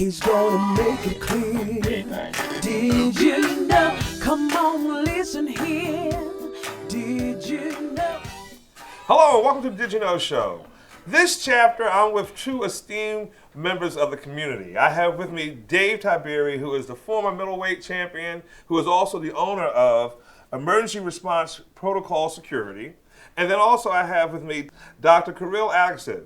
He's gonna make it clear. Did you know? Come on, listen here. Did you know? Hello, and welcome to the Did You Know Show. This chapter, I'm with two esteemed members of the community. I have with me Dave Tiberi, who is the former middleweight champion, who is also the owner of Emergency Response Protocol Security. And then also I have with me Dr. Kirill Alekseev.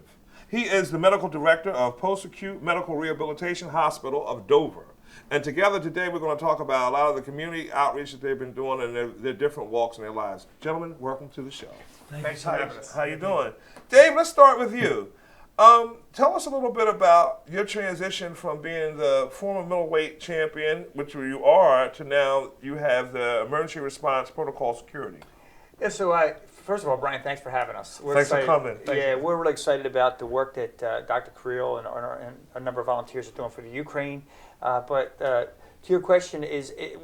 He is the medical director of Post-Acute Medical Rehabilitation Hospital of Dover. And together today we're going to talk about a lot of the community outreach that they've been doing and their different walks in their lives. Gentlemen, welcome to the show. Thanks for having us. How you doing? Dave, let's start with you. Tell us a little bit about your transition from being the former middleweight champion, which you are, to now you have the Emergency Response Protocol Security. Yeah, so first of all, Brian, thanks for having us. Thanks for coming. Thank you. We're really excited about the work that Dr. Kirill and a number of volunteers are doing for the Ukraine. But to your question,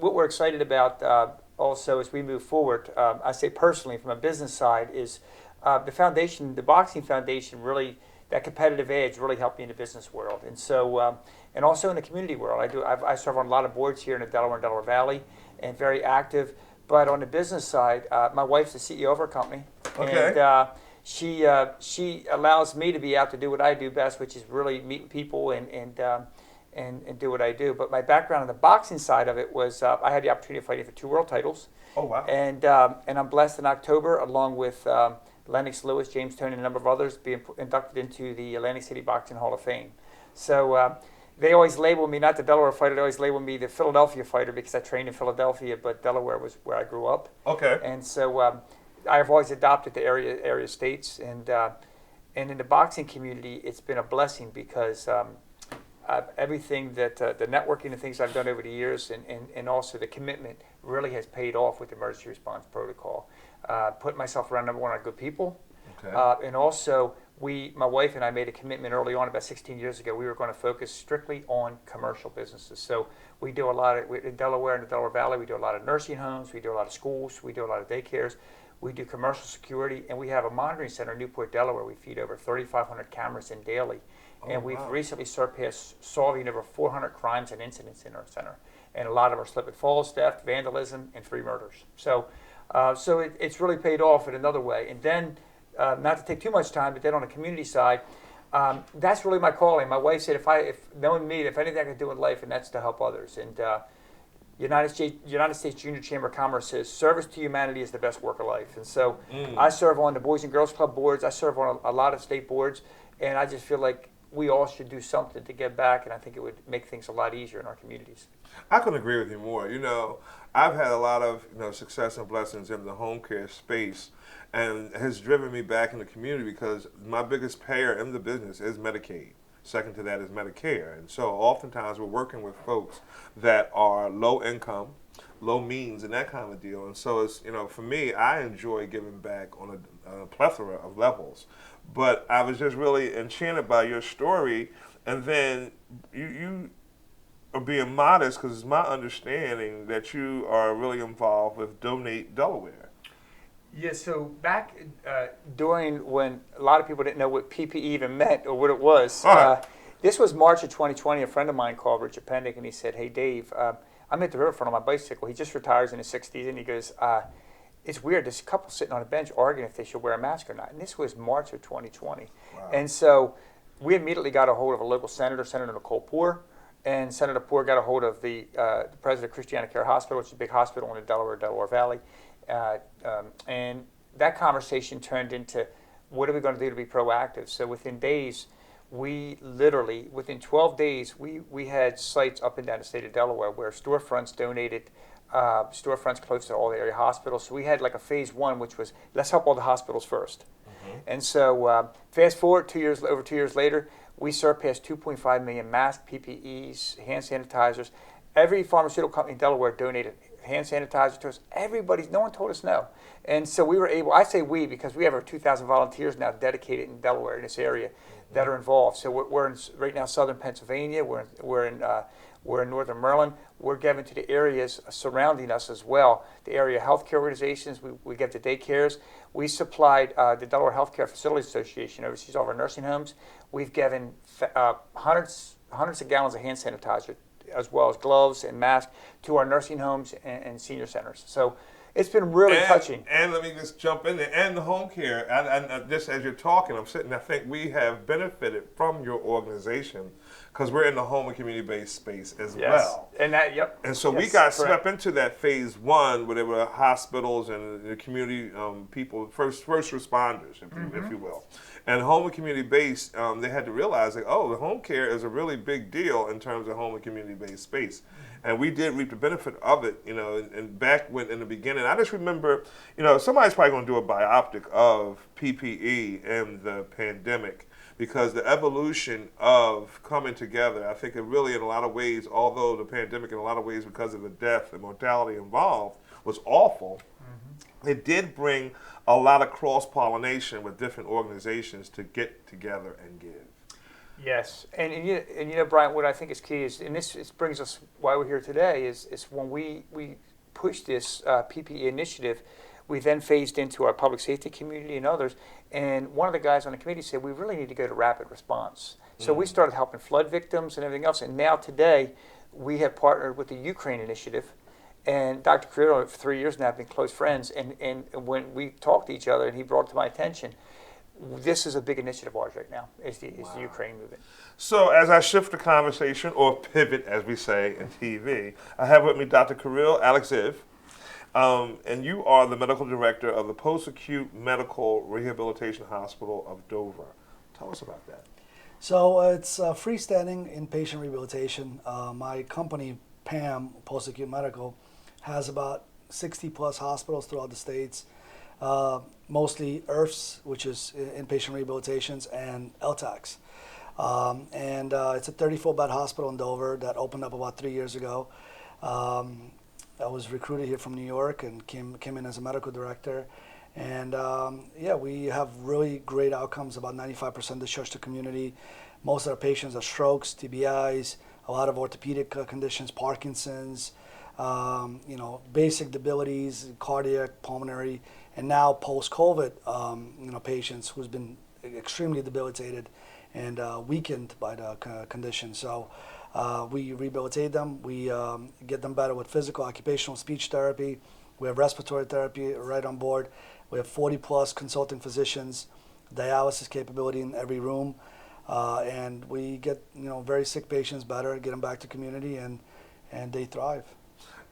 what we're excited about also as we move forward, I say personally from a business side, is the foundation, the boxing foundation, really, that competitive edge really helped me in the business world. And so, and also in the community world. I serve on a lot of boards here in the Delaware and Delaware Valley and very active. But on the business side, my wife's the CEO of our company. Okay. And she allows me to be out to do what I do best, which is really meet people and do what I do. But my background on the boxing side of it was I had the opportunity of fighting for 2 world titles. Oh, wow. And I'm blessed in October, along with Lennox Lewis, James Toney, and a number of others, being inducted into the Atlantic City Boxing Hall of Fame. So they always label me, not the Delaware fighter, they always label me the Philadelphia fighter because I trained in Philadelphia, but Delaware was where I grew up. Okay. And so I've always adopted the area states. And in the boxing community, it's been a blessing because everything that the networking and things I've done over the years and also the commitment really has paid off with the emergency response protocol. Put myself around, number one, good people. Okay. And also, my wife and I made a commitment early on, about 16 years ago, we were going to focus strictly on commercial businesses. So we do a lot in Delaware and the Delaware Valley, we do a lot of nursing homes, we do a lot of schools, we do a lot of daycares, we do commercial security, and we have a monitoring center in Newport, Delaware. We feed over 3,500 cameras in daily. And we've recently surpassed solving over 400 crimes and incidents in our center. And a lot of them are slip and falls, theft, vandalism, and 3 murders. So it's really paid off in another way. And then, not to take too much time, but then on the community side, that's really my calling. My wife said, if knowing me, if anything I can do in life, and that's to help others. And United States Junior Chamber of Commerce says service to humanity is the best work of life. And so I serve on the Boys and Girls Club boards. I serve on a lot of state boards, and I just feel like we all should do something to give back, and I think it would make things a lot easier in our communities. I couldn't agree with you more. You know, I've had a lot of success and blessings in the home care space, and it has driven me back in the community because my biggest payer in the business is Medicaid. Second to that is Medicare. And so oftentimes we're working with folks that are low income, low means, and that kind of deal. And so it's, for me, I enjoy giving back on a plethora of levels. But I was just really enchanted by your story, and then you are being modest because it's my understanding that you are really involved with Donate Delaware. Yeah, so back during when a lot of people didn't know what PPE even meant or what it was, this was March of 2020. A friend of mine called, Richard Pendick, and he said, "Hey, Dave, I'm at the riverfront on my bicycle." He just retires in his 60s, and he goes, "It's weird, there's a couple sitting on a bench arguing if they should wear a mask or not." And this was March of 2020. Wow. And so we immediately got a hold of a local senator, Senator Nicole Poore, and Senator Poore got a hold of the president of Christiana Care Hospital, which is a big hospital in the Delaware Valley. And that conversation turned into, what are we going to do to be proactive? So within days, within 12 days, we had sites up and down the state of Delaware where storefronts donated storefronts close to all the area hospitals. So we had like a phase 1, which was, let's help all the hospitals first. Mm-hmm. And so fast forward over 2 years later, we surpassed 2.5 million masks, PPEs, hand sanitizers. Every pharmaceutical company in Delaware donated hand sanitizer to us. No one told us no. And so we were able, I say we because we have over 2,000 volunteers now dedicated in Delaware in this area that are involved. So we're in right now southern Pennsylvania, we're in northern Maryland. We're giving to the areas surrounding us as well, the area healthcare organizations. We give to daycares. We supplied the Delaware Healthcare Facilities Association oversees all of our nursing homes. We've given hundreds hundreds of gallons of hand sanitizer, as well as gloves and masks, to our nursing homes and senior centers. So it's been really touching. And let me just jump in there. And the home care. And just as you're talking, I'm sitting. I think we have benefited from your organization because we're in the home and community-based space as well. And that, yep. And so we Yes, got correct. swept into that phase one, where there were hospitals and the community people, first responders, if you will. And home and community-based, they had to realize that, oh, the home care is a really big deal in terms of home and community-based space. And we did reap the benefit of it, you know, and back when in the beginning, I just remember, you know, somebody's probably going to do a bioptic of PPE and the pandemic, because the evolution of coming together, I think it really, in a lot of ways, although the pandemic in a lot of ways, because of the death and mortality involved, was awful, it did bring a lot of cross-pollination with different organizations to get together and give. Yes, and you know, Brian, what I think is key is, and this brings us why we're here today, is when we pushed this PPE initiative, we then phased into our public safety community and others, and one of the guys on the committee said, we really need to go to rapid response. So we started helping flood victims and everything else, and now today, we have partnered with the Ukraine Initiative, and Dr. Carrillo, for 3 years now, have been close friends, and when we talked to each other, and he brought it to my attention, this is a big initiative of ours right now, is the Ukraine movement. So as I shift the conversation, or pivot, as we say in TV, I have with me Dr. Kirill Alexeyev, and you are the medical director of the Post-Acute Medical Rehabilitation Hospital of Dover. Tell us about that. So it's freestanding inpatient rehabilitation. My company, PAM, Post-Acute Medical, has about 60 plus hospitals throughout the states, mostly IRFs, which is inpatient rehabilitations, and LTACs. And it's a 34-bed hospital in Dover that opened up about 3 years ago. I was recruited here from New York and came in as a medical director. And yeah, we have really great outcomes, about 95% discharge to community. Most of our patients are strokes, TBIs, a lot of orthopedic conditions, Parkinson's, you know, basic debilities, cardiac, pulmonary, and now post-COVID, you know, patients who's been extremely debilitated and weakened by the condition. So we rehabilitate them. We get them better with physical, occupational, speech therapy. We have respiratory therapy right on board. We have 40 plus consulting physicians, dialysis capability in every room, and we get, you know, very sick patients better, get them back to community, and they thrive.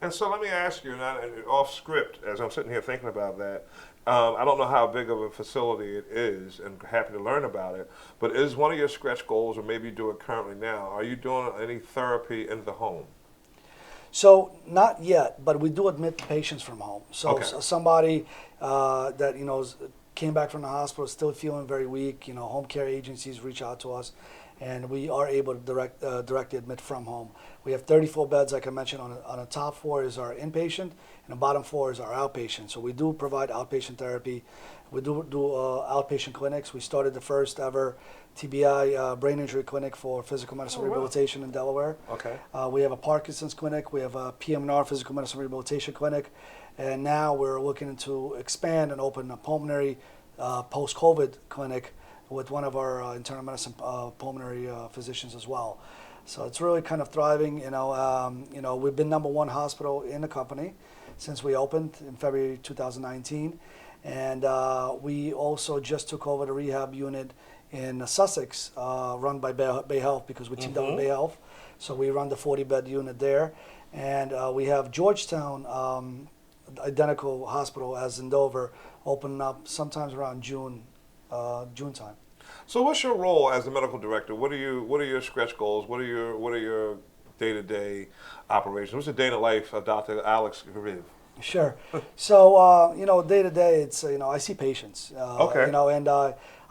And so let me ask you, and off script, as I'm sitting here thinking about that, I don't know how big of a facility it is, and happy to learn about it, but is one of your stretch goals, or maybe you do it currently now, are you doing any therapy in the home? So not yet, but we do admit patients from home. So Okay. Somebody that, you know, came back from the hospital still feeling very weak, you know, home care agencies reach out to us, and we are able to directly admit from home. We have 34 beds, like I mentioned. On the top floor is our inpatient, and the bottom floor is our outpatient. So we do provide outpatient therapy. We do outpatient clinics. We started the first ever TBI brain injury clinic for physical medicine rehabilitation in Delaware. Okay. We have a Parkinson's clinic. We have a PMR physical medicine rehabilitation clinic, and now we're looking to expand and open a pulmonary post-COVID clinic with one of our internal medicine pulmonary physicians as well. So it's really kind of thriving. You know, we've been #1 hospital in the company since we opened in February 2019, and we also just took over the rehab unit in Sussex, run by Bay Health, because we teamed up with Bay Health. So we run the 40-bed unit there, and we have Georgetown, identical hospital as in Dover, opening up sometimes around June time. So what's your role as the medical director? What are your stretch goals? What are your day-to-day operations? What's the day in the life of Dr. Alex Riv? Sure. So, you know, day to day, it's, you know, I see patients. Okay. You know, and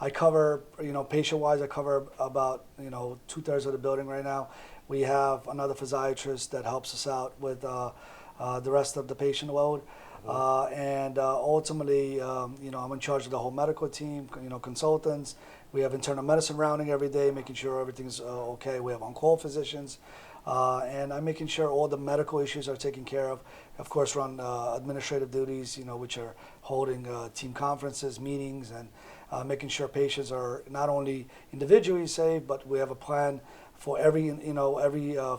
I cover, you know, patient-wise, I cover about, you know, 2/3 of the building right now. We have another physiatrist that helps us out with the rest of the patient load. And ultimately, you know, I'm in charge of the whole medical team, you know, consultants. We have internal medicine rounding every day, making sure everything's okay. We have on-call physicians. And I'm making sure all the medical issues are taken care of. Of course, run administrative duties, you know, which are holding team conferences, meetings, and making sure patients are not only individually safe, but we have a plan for every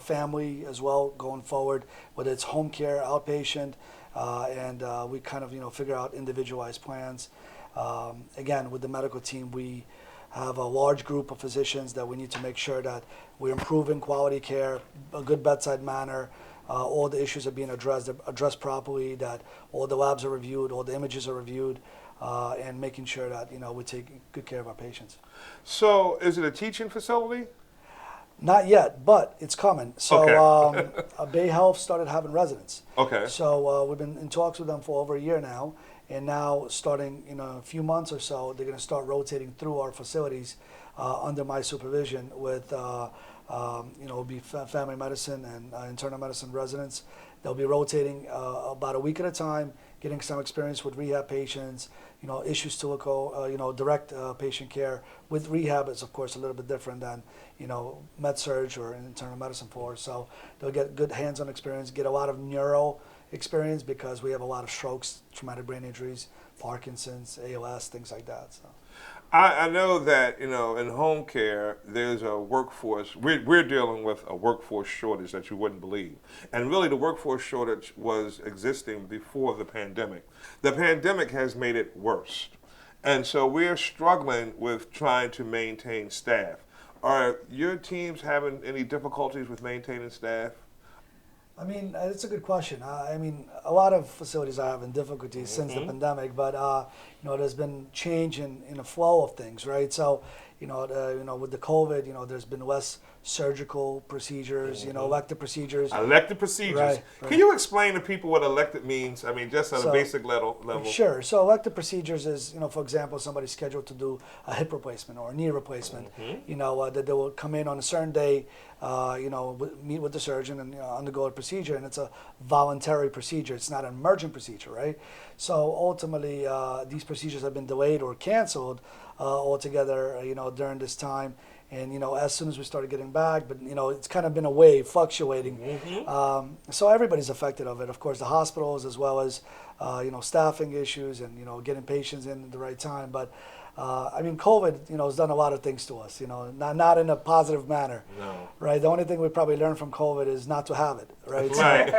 family as well going forward, whether it's home care, outpatient, and we kind of figure out individualized plans. Again, with the medical team, we have a large group of physicians that we need to make sure that we're improving quality care, a good bedside manner, all the issues are being addressed properly, that all the labs are reviewed, all the images are reviewed, and making sure that we take good care of our patients. So, is it a teaching facility? Not yet, but it's coming. So Okay. Bay Health started having residents. Okay. So we've been in talks with them for over a year now, and now starting in a few months or so, they're going to start rotating through our facilities under my supervision with it'll be family medicine and internal medicine residents. They'll be rotating about a week at a time, getting some experience with rehab patients, issues to local, direct patient care. With rehab, it's of course a little bit different than, med surg or internal medicine for. So they'll get good hands-on experience, get a lot of neuro experience because we have a lot of strokes, traumatic brain injuries, Parkinson's, ALS, things like that. So. I know that, in home care, there's a workforce, we're dealing with a workforce shortage that you wouldn't believe. And really the workforce shortage was existing before the pandemic. The pandemic has made it worse. And so we're struggling with trying to maintain staff. Are your teams having any difficulties with maintaining staff? I mean, it's a good question. I mean, a lot of facilities are having difficulties since the pandemic, but there's been change in the flow of things, right? So, with the COVID, there's been less surgical procedures, elective procedures. Elective procedures. Right. Can you explain to people what elective means? I mean, just on a basic level. Sure. So elective procedures is, for example, somebody's scheduled to do a hip replacement or a knee replacement, that they will come in on a certain day, meet with the surgeon and undergo a procedure, and it's a voluntary procedure. It's not an emergent procedure, right? So ultimately, these procedures have been delayed or canceled altogether, during this time. And, as soon as we started getting back, but, it's kind of been a wave fluctuating. So everybody's affected of it. Of course, the hospitals as well as, staffing issues and, getting patients in at the right time. But, COVID, has done a lot of things to us, not in a positive manner. No. Right? The only thing we probably learned from COVID is not to have it, right? Right.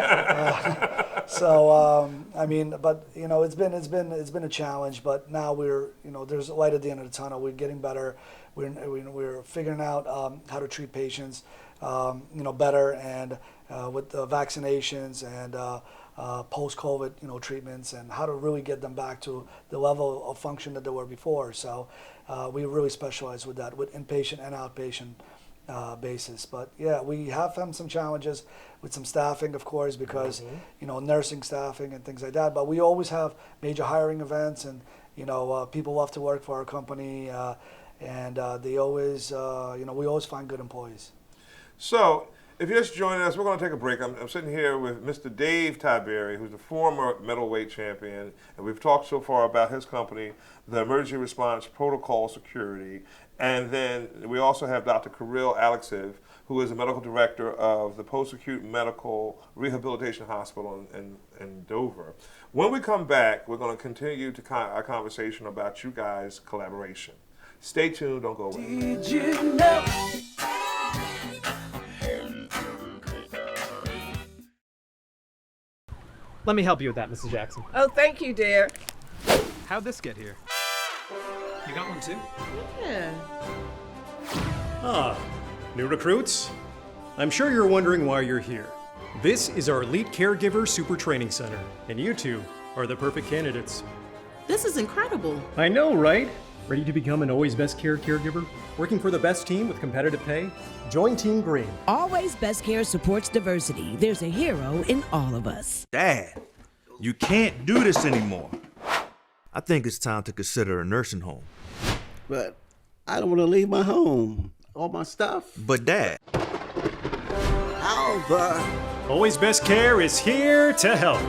But, it's been a challenge, but now we're, there's a light at the end of the tunnel. We're getting better. We're figuring out how to treat patients, better, and with the vaccinations and post-COVID, treatments, and how to really get them back to the level of function that they were before. So we really specialize with that, with inpatient and outpatient basis. But yeah, we have had some challenges with some staffing, of course, because nursing staffing and things like that. But we always have major hiring events, and people love to work for our company. And they always, we always find good employees. So, if you're just joining us, we're going to take a break. I'm sitting here with Mr. Dave Tiberi, who's the former middleweight champion, and we've talked so far about his company, the Emergency Response Protocol Security, and then we also have Dr. Kirill Alexeyev, who is the medical director of the Post-Acute Medical Rehabilitation Hospital in Dover. When we come back, we're going to continue our conversation about you guys' collaboration. Stay tuned, don't go away. Did you know? Let me help you with that, Mrs. Jackson. Oh, thank you, dear. How'd this get here? You got one too? Yeah. Ah, new recruits? I'm sure you're wondering why you're here. This is our Elite Caregiver Super Training Center, and you two are the perfect candidates. This is incredible. I know, right? Ready to become an Always Best Care caregiver? Working for the best team with competitive pay? Join Team Green. Always Best Care supports diversity. There's a hero in all of us. Dad, you can't do this anymore. I think it's time to consider a nursing home. But I don't want to leave my home, all my stuff. But Dad. Alva. Always Best Care is here to help.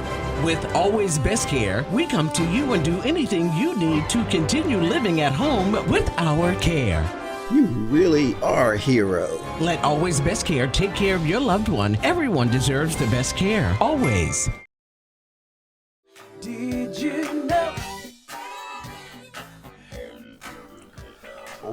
With Always Best Care, we come to you and do anything you need to continue living at home with our care. You really are a hero. Let Always Best Care take care of your loved one. Everyone deserves the best care, always. Did you know?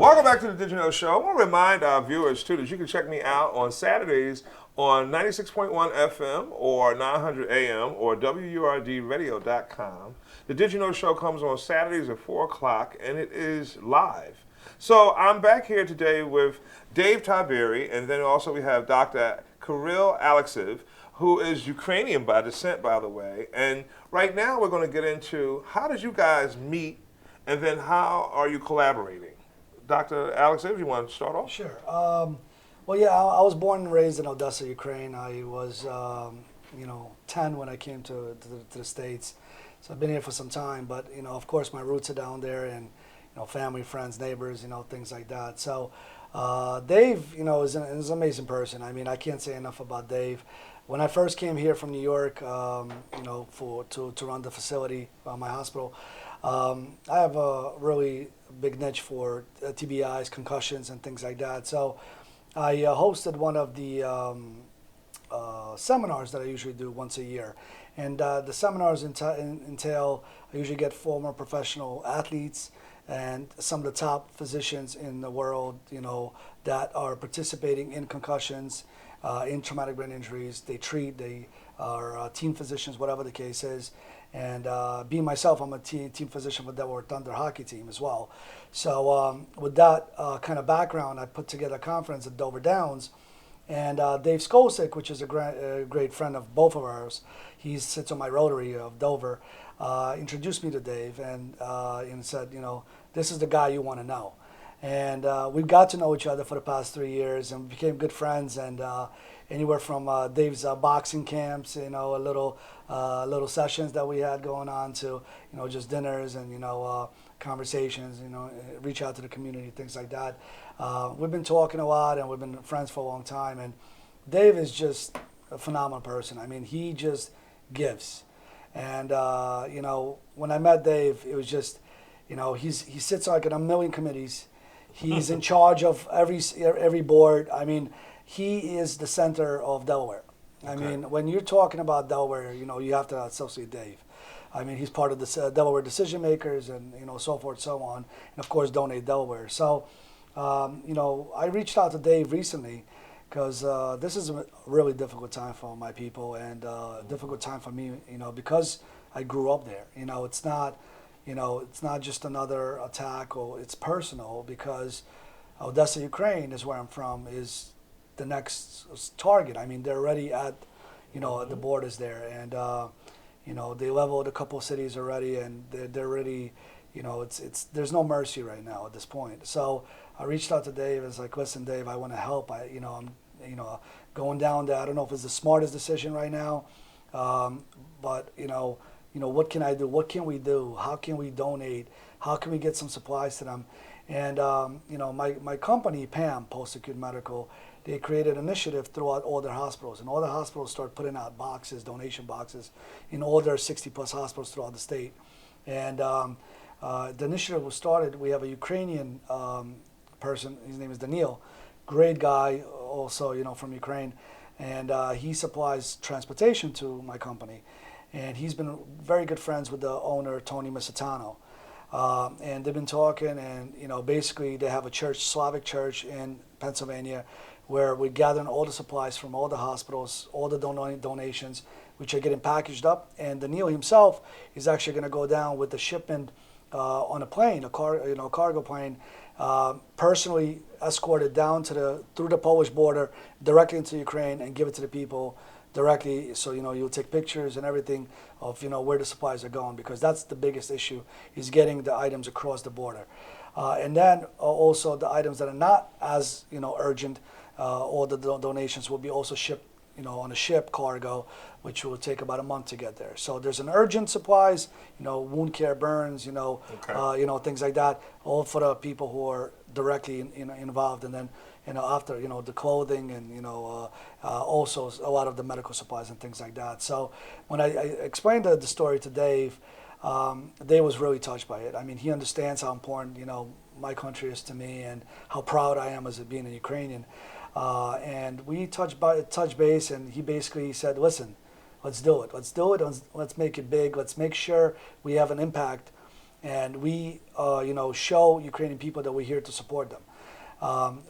Welcome back to the Did You Know Show. I want to remind our viewers, too, that you can check me out on Saturdays on 96.1 FM or 900 AM or WURDradio.com. The Did You Know Show comes on Saturdays at 4 o'clock, and it is live. So I'm back here today with Dave Tiberi, and then also we have Dr. Kirill Alexeyev, who is Ukrainian by descent, by the way. And right now we're going to get into how did you guys meet, and then how are you collaborating? Dr. Alexeyev, you want to start off? Sure. Well, yeah, I was born and raised in Odessa, Ukraine. I was, 10 when I came to the States. So I've been here for some time, but, of course, my roots are down there, and, family, friends, neighbors, things like that. So Dave, is an amazing person. I mean, I can't say enough about Dave. When I first came here from New York, to run the facility, my hospital, I have a really big niche for TBIs, concussions, and things like that. So I hosted one of the seminars that I usually do once a year. And the seminars entail, I usually get former professional athletes and some of the top physicians in the world, that are participating in concussions, in traumatic brain injuries. They treat, they are team physicians, whatever the case is. And being myself, I'm a team physician for Delaware Thunder hockey team as well. So with that kind of background, I put together a conference at Dover Downs. And Dave Skolcic, which is a great friend of both of ours, he sits on my Rotary of Dover, introduced me to Dave and said, this is the guy you want to know. And we got to know each other for the past 3 years and became good friends. And anywhere from Dave's boxing camps, little sessions that we had going on to, just dinners and, conversations, reach out to the community, things like that. We've been talking a lot and we've been friends for a long time. And Dave is just a phenomenal person. I mean, he just gives. And, when I met Dave, it was just, he sits like in a million committees. He's in charge of every board. I mean, he is the center of Delaware. I mean, when you're talking about Delaware, you have to associate Dave. I mean, he's part of the Delaware decision makers and, so forth, so on. And, of course, Donate Delaware. So, I reached out to Dave recently because this is a really difficult time for my people and a difficult time for me, because I grew up there. It's not just another attack or it's personal because Odessa, Ukraine is where I'm from, is the next target. I mean, they're already at, the borders there, and they leveled a couple of cities already, and they're already, there's no mercy right now at this point. So I reached out to Dave and was like, listen, Dave, I want to help. I'm going down there. I don't know if it's the smartest decision right now, but what can I do? What can we do? How can we donate? How can we get some supplies to them? And my company, PAM, Post-Acute Medical, they created an initiative throughout all their hospitals, and all the hospitals started putting out boxes, donation boxes, in all their 60-plus hospitals throughout the state. And the initiative was started. We have a Ukrainian person. His name is Daniil, great guy, also from Ukraine, and he supplies transportation to my company. And he's been very good friends with the owner, Tony Misitano. And they've been talking, and basically they have a church, Slavic church in Pennsylvania, where we're gathering all the supplies from all the hospitals, all the donations, which are getting packaged up. And Daniil himself is actually going to go down with the shipment on a plane, a cargo plane, personally escorted down through the Polish border, directly into Ukraine, and give it to the people directly. So you'll take pictures and everything of where the supplies are going, because that's the biggest issue, is getting the items across the border. And then also the items that are not as urgent, all the donations will be also shipped on a ship cargo, which will take about a month to get there. So there's an urgent supplies, wound care, burns, things like that, all for the people who are directly involved. And then after the clothing and also a lot of the medical supplies and things like that. So when I explained the story to Dave, Dave was really touched by it. I mean, he understands how important my country is to me and how proud I am as being a Ukrainian. And we touched base, and he basically said, listen, let's do it. Let's make it big. Let's make sure we have an impact and we, show Ukrainian people that we're here to support them.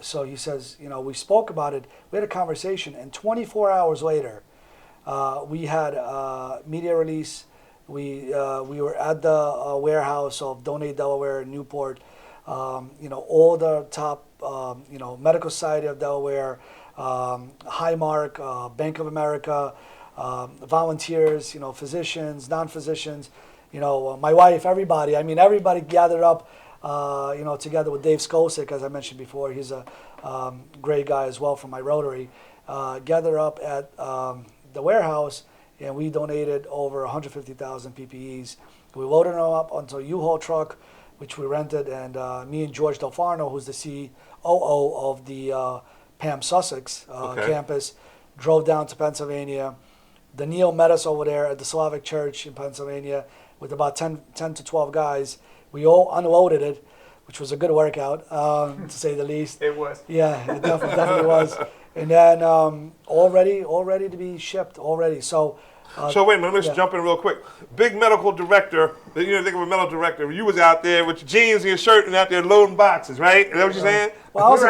So he says, we spoke about it, we had a conversation, and 24 hours later, we had a media release. We were at the warehouse of Donate Delaware in Newport. All the top, Medical Society of Delaware, Highmark, Bank of America, volunteers, physicians, non-physicians, my wife, everybody. I mean, everybody gathered up, together with Dave Skosik, as I mentioned before. He's a great guy as well from my Rotary. Gathered up at the warehouse, and we donated over 150,000 PPEs. We loaded them up onto a U-Haul truck, which we rented, and me and George Delfarno, who's the COO of the PAM Sussex campus, drove down to Pennsylvania. Daniil met us over there at the Slavic Church in Pennsylvania with about 10 to 12 guys. We all unloaded it, which was a good workout, to say the least. It was. Yeah, it definitely was. And then all ready to be shipped already. So wait a minute, let's jump in real quick. Big medical director, think of a medical director. You was out there with your jeans and your shirt and out there loading boxes, right? Is that what you're saying? Well, I was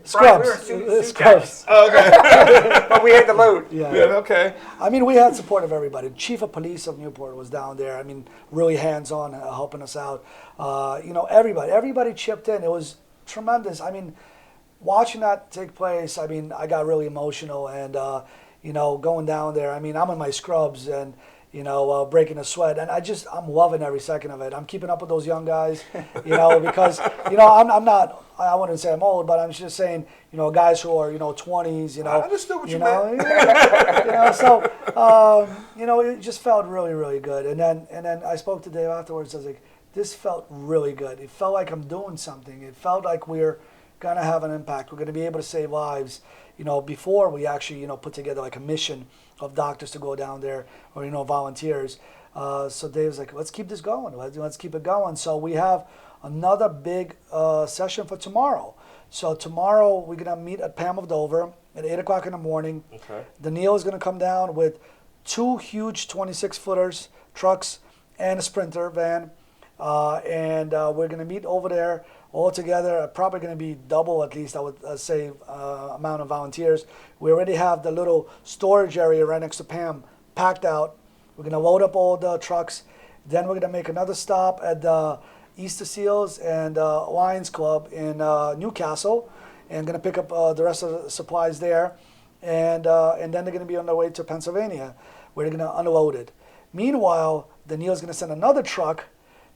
scrubs. Scrubs. Oh, okay. But we had to load. Yeah. Okay. I mean, we had support of everybody. Chief of Police of Newport was down there. I mean, really hands-on, helping us out. Everybody chipped in. It was tremendous. I mean, watching that take place, I mean, I got really emotional and, going down there. I mean, I'm in my scrubs and, breaking a sweat. And I'm loving every second of it. I'm keeping up with those young guys, because, I'm not, I wouldn't say I'm old, but I'm just saying, guys who are, 20s, I understood what you meant. It just felt really, really good. And then I spoke to Dave afterwards. I was like, this felt really good. It felt like I'm doing something. It felt like we're going to have an impact. We're going to be able to save lives. Before we actually, put together like a mission of doctors to go down there or, volunteers. So Dave's like, let's keep this going. Let's keep it going. So we have another big session for tomorrow. So tomorrow we're going to meet at PAM of Dover at 8 o'clock in the morning. Okay. Daniil is going to come down with 2 huge 26-footers, trucks, and a Sprinter van. And we're going to meet over there all together. Probably going to be double, at least, I would say, amount of volunteers. We already have the little storage area right next to PAM packed out. We're going to load up all the trucks. Then we're going to make another stop at the Easter Seals and Lions Club in Newcastle, and going to pick up the rest of the supplies there. And then they're going to be on their way to Pennsylvania, where they're going to unload it. Meanwhile, Daniil's going to send another truck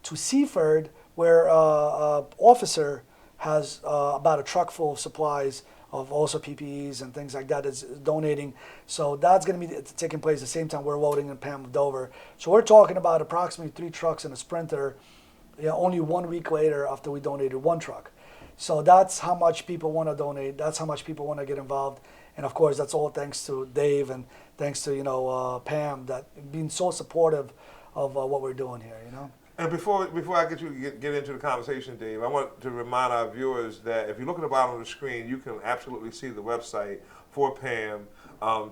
to Seaford, where an officer has about a truck full of supplies of also PPEs and things like that is donating. So that's going to be taking place at the same time we're loading in PAM of Dover. So we're talking about approximately 3 trucks and a Sprinter, only 1 week later after we donated 1 truck. So that's how much people want to donate. That's how much people want to get involved. And of course, that's all thanks to Dave and thanks to Pam that being so supportive of what we're doing here. And before I get into the conversation, Dave, I want to remind our viewers that if you look at the bottom of the screen, you can absolutely see the website for PAM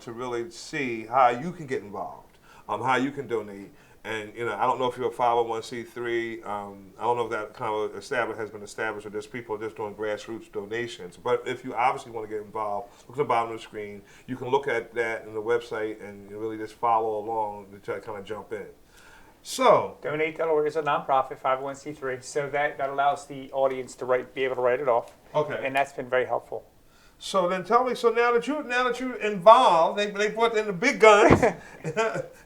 to really see how you can get involved, how you can donate. And I don't know if you're a 501c3. I don't know if that kind of has been established, or there's people just doing grassroots donations. But if you obviously want to get involved, look at the bottom of the screen. You can look at that in the website and really just follow along to kind of jump in. So Donate Delaware is a nonprofit 501c3, so that allows the audience to be able to write it off. Okay. And that's been very helpful. So then tell me. So now that you're involved, they brought in the big guns.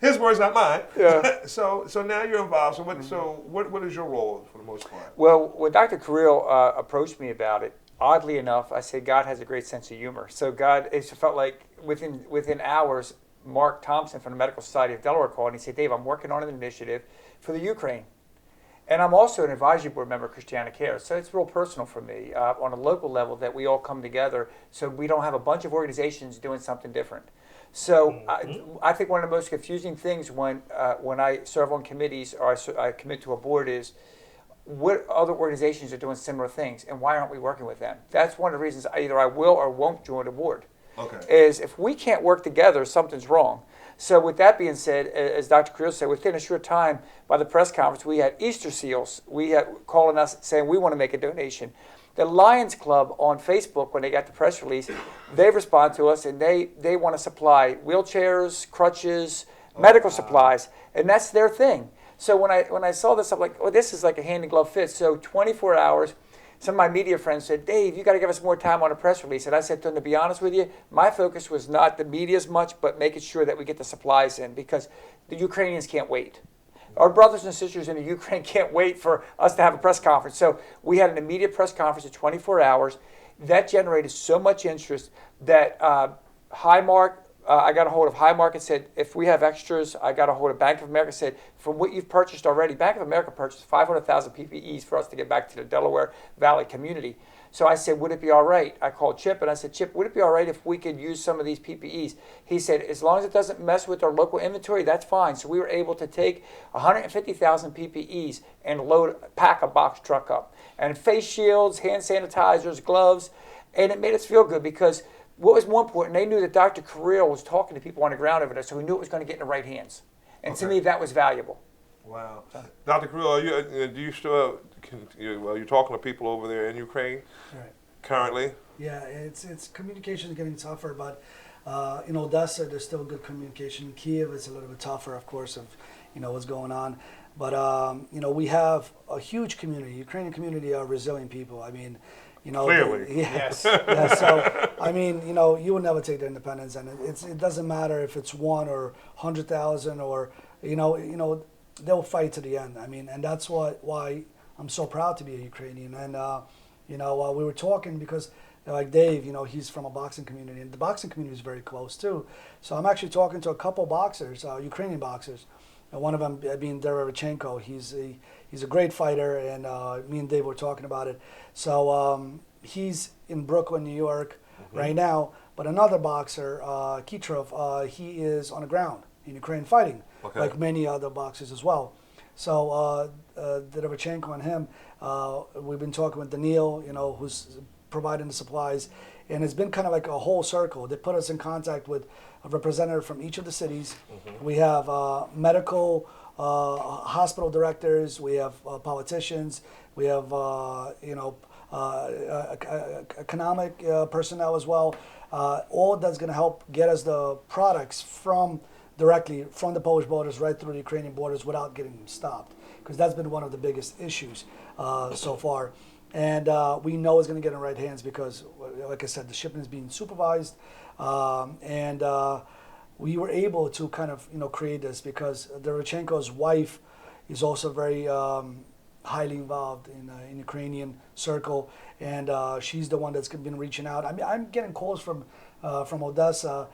His words, not mine. Yeah. So now you're involved. So what is your role for the most part? Well, when Dr. Kirill approached me about it, oddly enough, I said God has a great sense of humor. So it felt like within hours, Mark Thompson from the Medical Society of Delaware called and he said, Dave, I'm working on an initiative for the Ukraine. And I'm also an advisory board member of Christiana Care. So it's real personal for me on a local level that we all come together so we don't have a bunch of organizations doing something different. So I think one of the most confusing things when I serve on committees or I commit to a board is what other organizations are doing similar things and why aren't we working with them? That's one of the reasons either I will or won't join a board. Okay. Is if we can't work together, something's wrong. So with that being said, as Dr. Creel said, within a short time by the press conference, we had Easter Seals. We had calling us saying we want to make a donation. The Lions Club on Facebook, when they got the press release, they respond to us and they want to supply wheelchairs, crutches, medical supplies, and that's their thing. So when I saw this, I'm like, oh, this is like a hand-in-glove fit. So 24 hours, some of my media friends said, Dave, you got to give us more time on a press release. And I said to them, to be honest with you, my focus was not the media as much, but making sure that we get the supplies in, because the Ukrainians can't wait. Our brothers and sisters in the Ukraine can't wait for us to have a press conference. So we had an immediate press conference in 24 hours. That generated so much interest that Highmark, I got a hold of Highmark and said, if we have extras, I got a hold of Bank of America, said, from what you've purchased already, Bank of America purchased 500,000 PPEs for us to get back to the Delaware Valley community. So I said, would it be all right? I called Chip and I said, Chip, would it be all right if we could use some of these PPEs? He said, as long as it doesn't mess with our local inventory, that's fine. So we were able to take 150,000 PPEs and pack a box truck up. And face shields, hand sanitizers, gloves, and it made us feel good because what was more important, they knew that Dr. Creel was talking to people on the ground over there, so we knew it was going to get in the right hands. And to me, that was valuable. Wow. Dr. Creel, do you still, you're talking to people over there in Ukraine currently? Yeah, it's communication is getting tougher, but in Odessa, there's still good communication. In Kiev, it's a little bit tougher, of course, of what's going on. But we have a huge community. Ukrainian community are resilient people. I mean, clearly, yes. Yeah, so I mean, you will never take their independence, and it doesn't matter if it's 1 or 100,000 or they'll fight to the end. I mean, and that's why I'm so proud to be a Ukrainian. And we were talking because like Dave, he's from a boxing community, and the boxing community is very close too. So I'm actually talking to a couple boxers, Ukrainian boxers. And one of them being Derevchenko. He's a great fighter, and me and Dave were talking about it. So he's in Brooklyn, New York, right now. But another boxer, Kitrov, he is on the ground in Ukraine fighting, like many other boxers as well. So Derevchenko and him, we've been talking with Daniil, who's providing the supplies, and it's been kind of like a whole circle. They put us in contact with a representative from each of the cities. We have medical, hospital directors. We have politicians. We have economic personnel as well. All that's going to help get us the products directly from the Polish borders right through the Ukrainian borders without getting them stopped, because that's been one of the biggest issues so far. And we know it's going to get in the right hands because, like I said, the shipment is being supervised. And we were able to kind of, create this because Derevchenko's wife is also very highly involved in Ukrainian circle. And she's the one that's been reaching out. I mean, I'm getting calls from Odessa,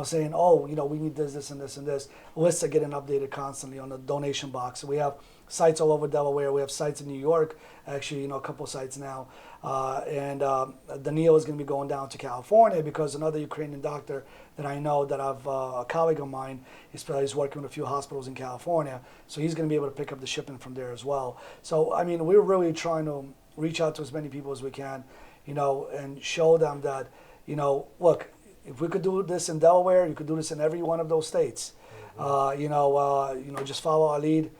saying, we need this, and this, and this. Lists are getting updated constantly on the donation box. So we have sites all over Delaware. We have sites in New York, actually, a couple sites now. And Daniil is going to be going down to California because another Ukrainian doctor that I know, that I've a colleague of mine, he's working with a few hospitals in California. So he's going to be able to pick up the shipment from there as well. So, I mean, we're really trying to reach out to as many people as we can, and show them that, look, if we could do this in Delaware, you could do this in every one of those states. Just follow our lead.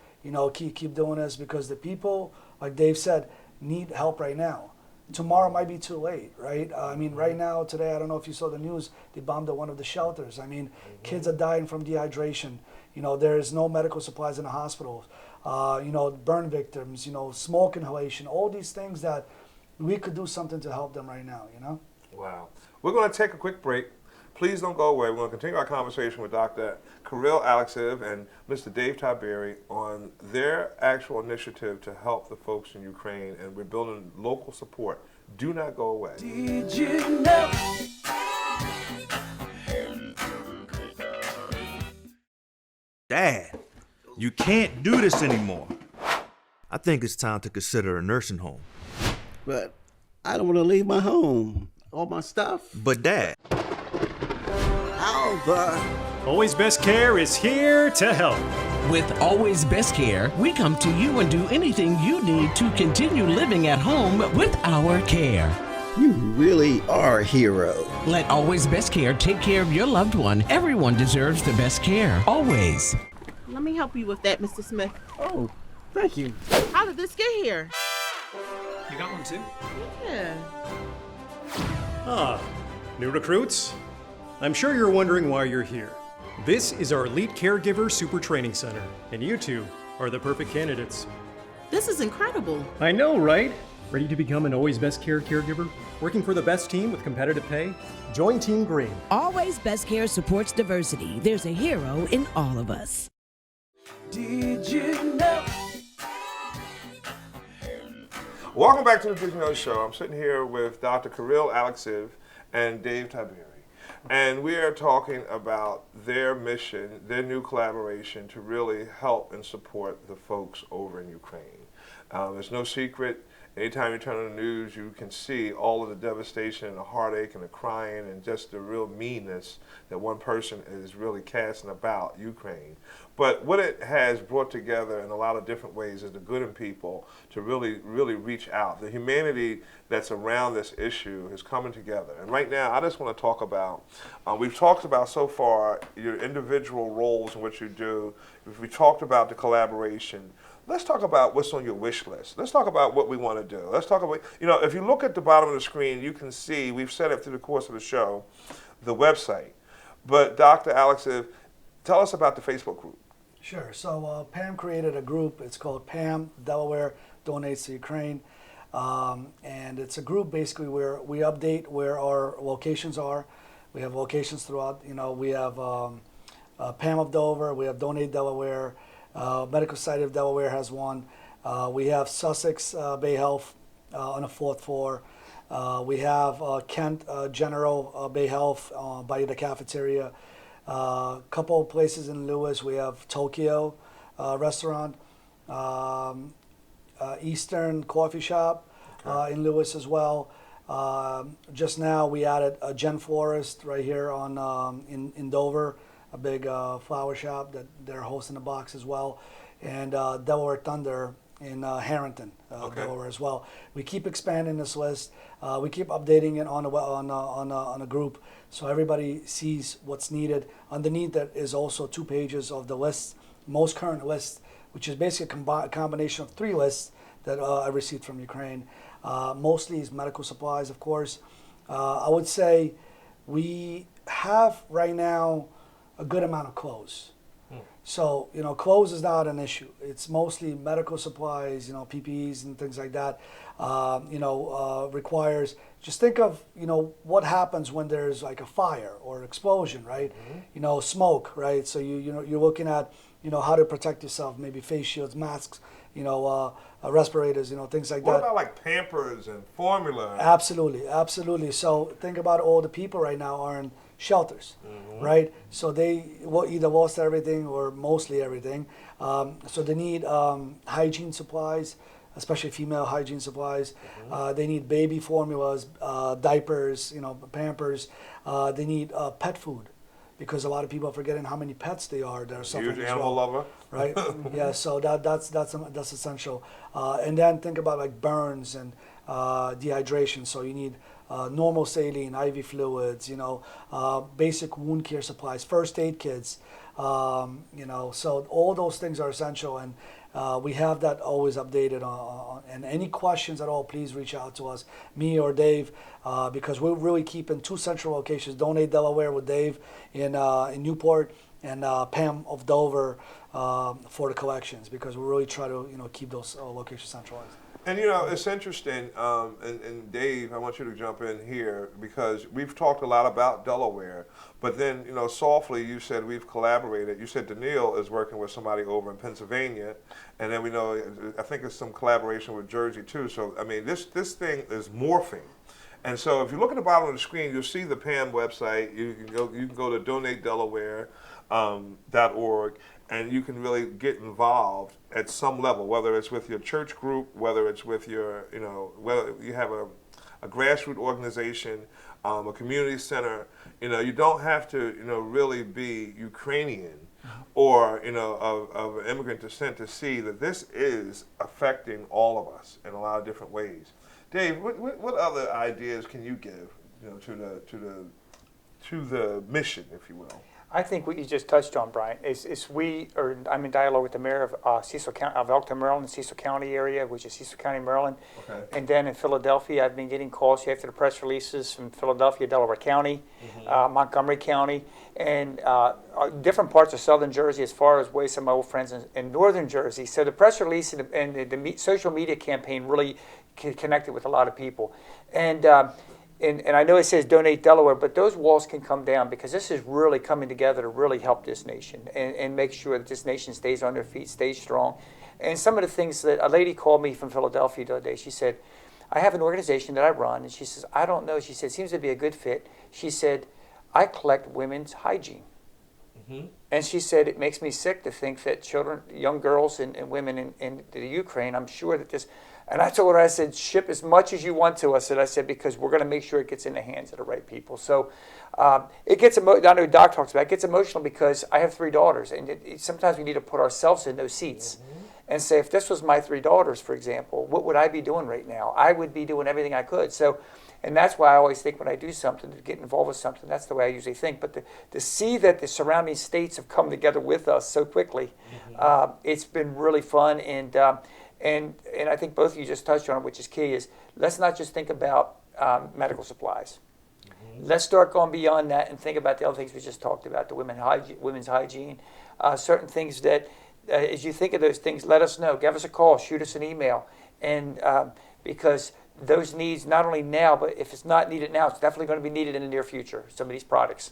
Keep doing this because the people, like Dave said, need help right now. Tomorrow might be too late, right? I mean, right now, today, I don't know if you saw the news, they bombed one of the shelters. I mean, kids are dying from dehydration. There's no medical supplies in the hospitals. Burn victims, smoke inhalation, all these things that we could do something to help them right now, Wow. We're going to take a quick break. Please don't go away. We're going to continue our conversation with Dr. Kirill Alexeyev and Mr. Dave Tiberi on their actual initiative to help the folks in Ukraine, and we're building local support. Do not go away. Did you know? Dad, you can't do this anymore. I think it's time to consider a nursing home. But I don't want to leave my home. All my stuff. But Dad. Albert. Always Best Care is here to help. With Always Best Care, we come to you and do anything you need to continue living at home with our care. You really are a hero. Let Always Best Care take care of your loved one. Everyone deserves the best care. Always. Let me help you with that, Mr. Smith. Oh, thank you. How did this get here? You got one too? Yeah. Ah, new recruits? I'm sure you're wondering why you're here. This is our Elite Caregiver Super Training Center, and you two are the perfect candidates. This is incredible. I know, right? Ready to become an Always Best Care caregiver? Working for the best team with competitive pay? Join Team Green. Always Best Care supports diversity. There's a hero in all of us. Did you know? Welcome back to the Did You Know Show. I'm sitting here with Dr. Kirill Alexeyev and Dave Tiberi. And we are talking about their mission, their new collaboration to really help and support the folks over in Ukraine. There's no secret. Anytime you turn on the news, you can see all of the devastation and the heartache and the crying and just the real meanness that one person is really casting about Ukraine. But what it has brought together in a lot of different ways is the good in people to really, really reach out. The humanity that's around this issue is coming together. And right now, I just want to talk about, we've talked about so far your individual roles and what you do. We talked about the collaboration. Let's talk about what's on your wish list. Let's talk about what we want to do. Let's talk about, if you look at the bottom of the screen, you can see, we've said it through the course of the show, the website. But Dr. Alexeyev, tell us about the Facebook group. Sure. So Pam created a group. It's called Pam Delaware Donates to Ukraine. And it's a group basically where we update where our locations are. We have locations throughout, we have Pam of Dover, we have Donate Delaware, Medical Society of Delaware has one. We have Sussex Bay Health on the 4th floor. We have Kent General Bay Health by the cafeteria. A couple of places in Lewis. We have Tokyo restaurant, Eastern Coffee Shop in Lewis as well. Just now we added a Jen Florist right here on in Dover, a big flower shop that they're hosting a box as well, and Delaware Thunder in Harrington, Delaware as well. We keep expanding this list. We keep updating it on a group so everybody sees what's needed. Underneath that is also 2 pages of the list, most current list, which is basically a combination of 3 lists that I received from Ukraine. Mostly is medical supplies, of course. I would say we have right now a good amount of clothes. So, clothes is not an issue. It's mostly medical supplies, PPEs and things like that, requires, just think of, what happens when there's like a fire or explosion, right? Smoke, right? So you're looking at, how to protect yourself, maybe face shields, masks, respirators, things like that. What about like Pampers and formula? Absolutely, absolutely. So think about all the people right now are in shelters, right? So they either lost everything or mostly everything. So they need hygiene supplies, especially female hygiene supplies. They need baby formulas, diapers, Pampers. They need pet food, because a lot of people are forgetting how many pets they are that are suffering Huge as animal well, lover. right? Yeah, so that's essential. And then think about like burns and dehydration. So you need normal saline, IV fluids, basic wound care supplies, first aid kits, so all those things are essential, and we have that always updated and any questions at all, please reach out to us, me or Dave, because we're really keeping 2 central locations, Donate Delaware with Dave in Newport, and Pam of Dover for the collections, because we really try to keep those locations centralized. And it's interesting, and Dave, I want you to jump in here, because we've talked a lot about Delaware, but then, softly you said we've collaborated. You said Daniil is working with somebody over in Pennsylvania, and then we know, I think it's some collaboration with Jersey too. So, I mean, this thing is morphing. And so if you look at the bottom of the screen, you'll see the PAM website. You can go to donatedelaware.org, and you can really get involved at some level, whether it's with your church group, whether it's with your, whether you have a grassroots organization, a community center. You don't have to, really be Ukrainian or, of immigrant descent to see that this is affecting all of us in a lot of different ways. Dave, what other ideas can you give, to the mission, if you will? I think what you just touched on, Brian, I'm in dialogue with the mayor of Cecil County, of Elkton, Maryland, Cecil County area, which is Cecil County, Maryland. Okay. And then in Philadelphia, I've been getting calls after the press releases from Philadelphia, Delaware County, Montgomery County, and different parts of southern Jersey, as far as way some of my old friends in northern Jersey. So the press release and the social media campaign really connected with a lot of people. And I know it says Donate Delaware, but those walls can come down, because this is really coming together to really help this nation and make sure that this nation stays on their feet, stays strong. And some of the things that a lady called me from Philadelphia the other day, she said, I have an organization that I run, and she says, I don't know. She said, seems to be a good fit. She said, I collect women's hygiene. And she said, it makes me sick to think that children, young girls and women in the Ukraine, I'm sure that this, and I told her, I said, ship as much as you want to us. And I said, because we're going to make sure it gets in the hands of the right people. So it gets emotional. I know Doc talks about it. It gets emotional because I have 3 daughters. And sometimes we need to put ourselves in those seats and say, if this was my 3 daughters, for example, what would I be doing right now? I would be doing everything I could. So, and that's why I always think when I do something, to get involved with something, that's the way I usually think. But to see that the surrounding states have come together with us so quickly, it's been really fun. And I think both of you just touched on it, which is key, is let's not just think about medical supplies. Let's start going beyond that and think about the other things we just talked about, the women's hygiene, certain things that, as you think of those things, let us know. Give us a call, shoot us an email. And because those needs, not only now, but if it's not needed now, it's definitely going to be needed in the near future, some of these products.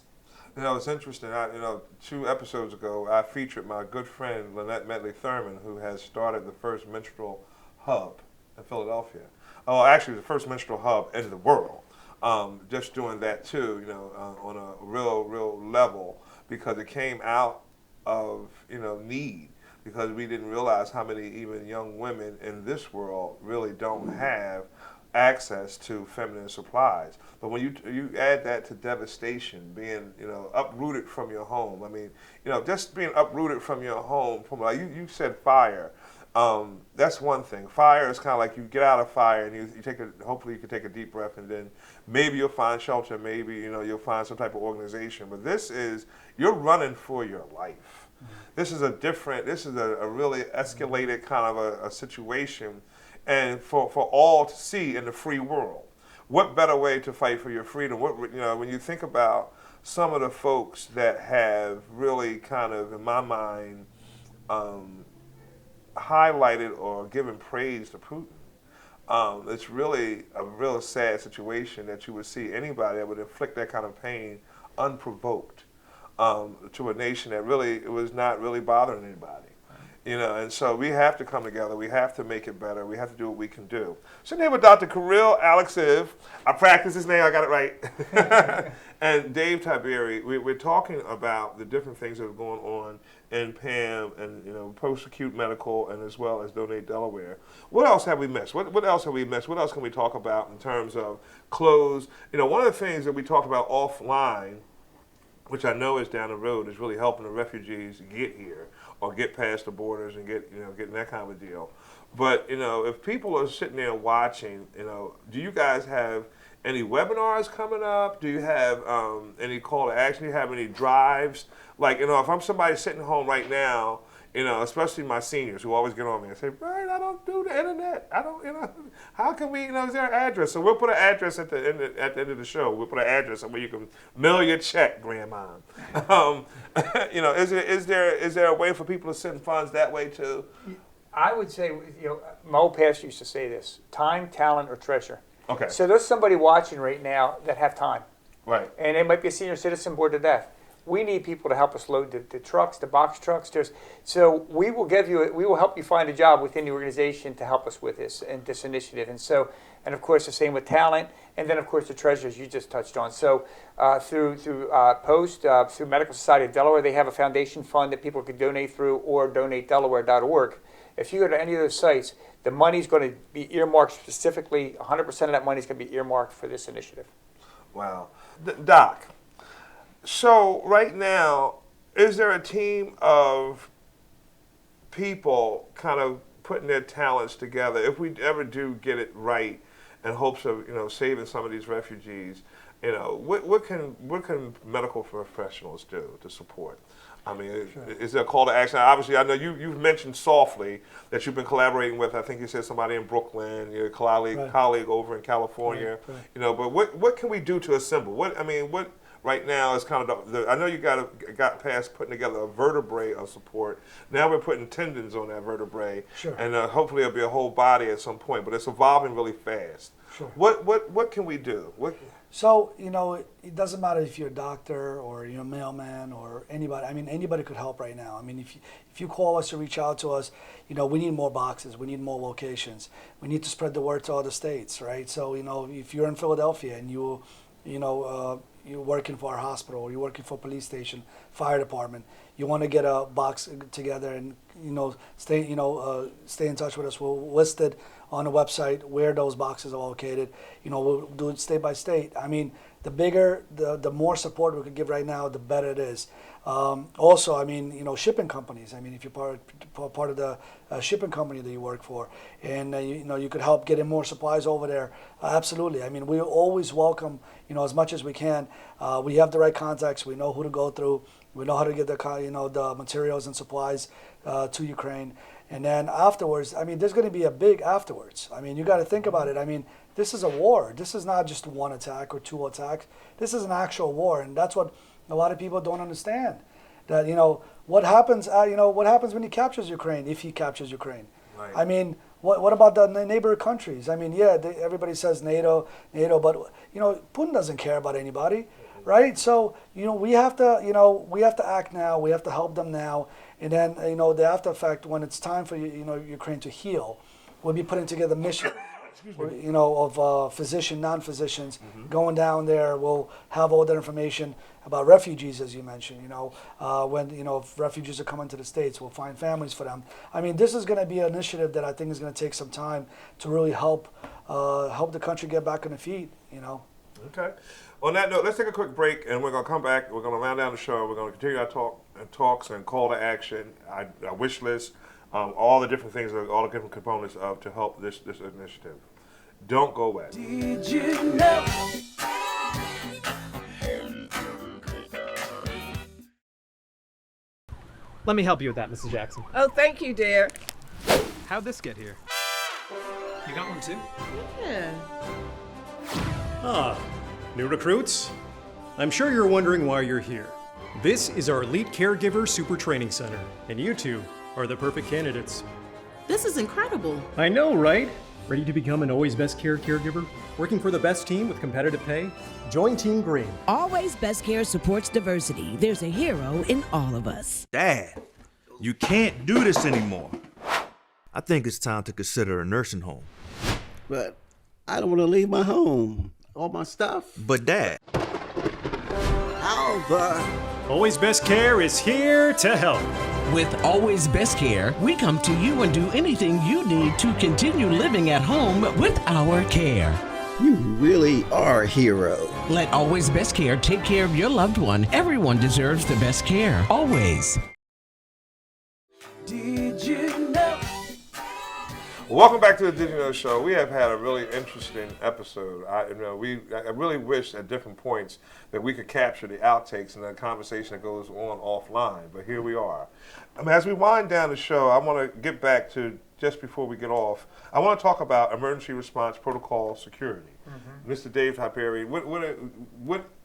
You know, it's interesting. 2 episodes ago, I featured my good friend, Lynette Medley Thurman, who has started the first menstrual hub in Philadelphia. Oh, actually, the first menstrual hub in the world. Just doing that, too, on a real level, because it came out of, need, because we didn't realize how many even young women in this world really don't have access to feminine supplies. But when you add that to devastation, being uprooted from your home. I mean, just being uprooted from your home, from like you said, fire. That's one thing. Fire is kind of like you get out of fire and you take hopefully you can take a deep breath, and then maybe you'll find shelter. Maybe you'll find some type of organization. But this is, you're running for your life. This is a really escalated kind of a situation. And for all to see in the free world. What better way to fight for your freedom? When you think about some of the folks that have really kind of, in my mind, highlighted or given praise to Putin, it's really a real sad situation that you would see anybody that would inflict that kind of pain unprovoked to a nation that really was not really bothering anybody. And so we have to come together. We have to make it better. We have to do what we can do. Sitting here with Dr. Kirill Alekseev. I practiced his name. I got it right. And Dave Tiberi. We're talking about the different things that are going on in PAM and post-acute medical, and as well as Donate Delaware. What else have we missed? What else have we missed? What else can we talk about in terms of clothes? One of the things that we talked about offline, which I know is down the road, is really helping the refugees get here or get past the borders and getting that kind of a deal. But if people are sitting there watching, do you guys have any webinars coming up? Do you have any call to action? Do you have any drives? Like, if I'm somebody sitting home right now, especially my seniors who always get on me and say, Brian, I don't do the internet. I don't, how can we, is there an address? So we'll put an address at the end of the show. We'll put an address where you can mail your check, Grandma. Is there a way for people to send funds that way too? I would say, my old pastor used to say this: time, talent, or treasure. Okay. So there's somebody watching right now that have time. Right. And they might be a senior citizen bored to death. We need people to help us load the trucks, the box trucks. So we will help you find a job within the organization to help us with this initiative. And of course the same with talent, and then of course the treasures you just touched on. So through Medical Society of Delaware, they have a foundation fund that people can donate through, or donatedelaware.org. If you go to any of those sites, the money's going to be earmarked specifically. 100% of that money is going to be earmarked for this initiative. Wow. Doc, so right now, is there a team of people kind of putting their talents together, if we ever do get it right, in hopes of saving some of these refugees. What can medical professionals do to support? I mean, is there a call to action? Obviously, I know you've mentioned softly that you've been collaborating with, I think you said somebody in Brooklyn, your colleague over in California. Right. But what can we do to assemble? What right now is kind of I know you got past putting together a vertebrae of support. Now we're putting tendons on that vertebrae, Sure. and hopefully it'll be a whole body at some point. But it's evolving really fast. Sure. What can we do? So, it doesn't matter if you're a doctor or you're a mailman or anybody. I mean, anybody could help right now. I mean, if you call us or reach out to us, we need more boxes. We need more locations. We need to spread the word to other states, right? So, if you're in Philadelphia and you're working for our hospital or you're working for a police station, fire department, you want to get a box together and, stay in touch with us. We'll list it on the website where those boxes are located. We'll do it state by state. I mean, the more support we could give right now, the better it is. Also, I mean, shipping companies. I mean, if you're part of the shipping company that you work for, and you could help getting more supplies over there. Absolutely. I mean, we always welcome as much as we can. We have the right contacts. We know who to go through. We know how to get the materials and supplies to Ukraine. And then afterwards, I mean, there's going to be a big afterwards. I mean, you got to think about it. I mean, this is a war. This is not just one attack or two attacks. This is an actual war, and that's what a lot of people don't understand. That what happens. What happens when he captures Ukraine? If he captures Ukraine, right. I mean, what about the neighboring countries? I mean, yeah, everybody says NATO, but Putin doesn't care about anybody, right? So we have to act now. We have to help them now. And then, the after effect, when it's time for Ukraine to heal, we'll be putting together missions, of physician, non-physicians going down there. We'll have all that information about refugees, as you mentioned. When if refugees are coming to the States, we'll find families for them. I mean, this is going to be an initiative that I think is going to take some time to really help the country get back on the feet. Okay. On that note, let's take a quick break, and we're going to come back. We're going to round down the show. We're going to continue our talks and call to action, our wish list, all the different things, all the different components to help this initiative. Don't go away. Did you know? Let me help you with that, Mrs. Jackson. Oh, thank you, dear. How'd this get here? You got one too? Yeah. Ah, new recruits? I'm sure you're wondering why you're here. This is our Elite Caregiver Super Training Center, and you two are the perfect candidates. This is incredible. I know, right? Ready to become an Always Best Care caregiver? Working for the best team with competitive pay? Join Team Green. Always Best Care supports diversity. There's a hero in all of us. Dad, you can't do this anymore. I think it's time to consider a nursing home. But I don't want to leave my home. All my stuff. But Dad, Alva. Always Best Care is here to help. With Always Best Care, we come to you and do anything you need to continue living at home with our care. You really are a hero. Let Always Best Care take care of your loved one. Everyone deserves the best care. Always. Did you know? Welcome back to the Did You Know Show. We have had a really interesting episode. I really wish at different points that we could capture the outtakes and the conversation that goes on offline, but here we are. As we wind down the show, I want to get back to, just before we get off, I want to talk about emergency response protocol security. Mr. Dave Hyperi,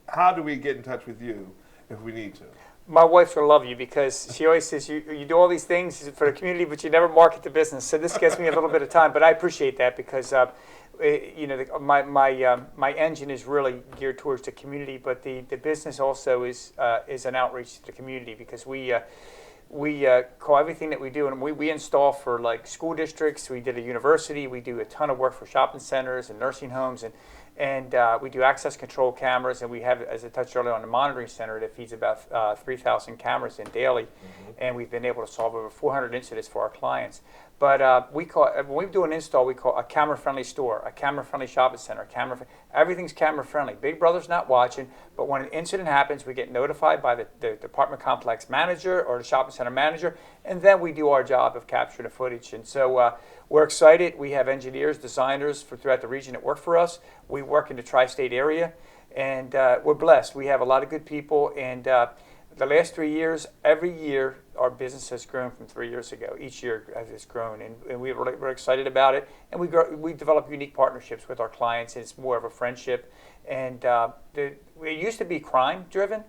how do we get in touch with you if we need to? My wife's going to love you because she always says you do all these things for the community, but you never market the business. So this gets me a little bit of time, but I appreciate that because my engine is really geared towards the community, but the business also is an outreach to the community because we call everything that we do, and we install for like school districts. We did a university. We do a ton of work for shopping centers and nursing homes, and we do access control cameras, and we have, as I touched earlier, on the monitoring center that feeds about 3,000 cameras in daily, and we've been able to solve over 400 incidents for our clients. But we call when we do an install, we call a camera-friendly store, a camera-friendly shopping center, everything's camera-friendly. Big Brother's not watching, but when an incident happens, we get notified by the apartment complex manager or the shopping center manager, and then we do our job of capturing the footage. And so we're excited. We have engineers, designers throughout the region that work for us. We work in the tri-state area, and we're blessed. We have a lot of good people, and the last 3 years, every year, our business has grown from 3 years ago. Each year it's grown, and we're excited about it. And we develop unique partnerships with our clients. And it's more of a friendship. And it used to be crime-driven.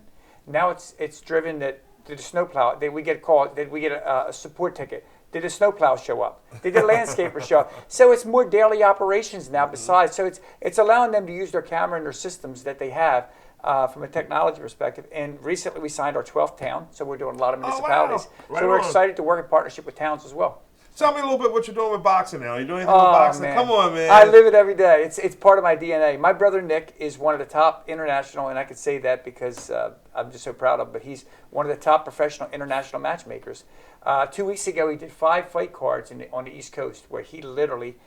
Now it's driven that did the snowplow. We get called. Did we get a support ticket? Did the snowplow show up? Did the landscaper show up? So it's more daily operations now. Besides, so it's allowing them to use their camera and their systems that they have. From a technology perspective, and recently we signed our 12th town, so we're doing a lot of municipalities. Right so we're on. excited to work in partnership with towns as well. Tell me a little bit what you're doing with boxing now. You doing anything with boxing? Man. Come on, man. I live it every day. It's part of my DNA. My brother Nick is one of the top international, and I can say that because I'm just so proud of him, but he's one of the top professional international matchmakers. 2 weeks ago, he did 5 fight cards on the East Coast where he literally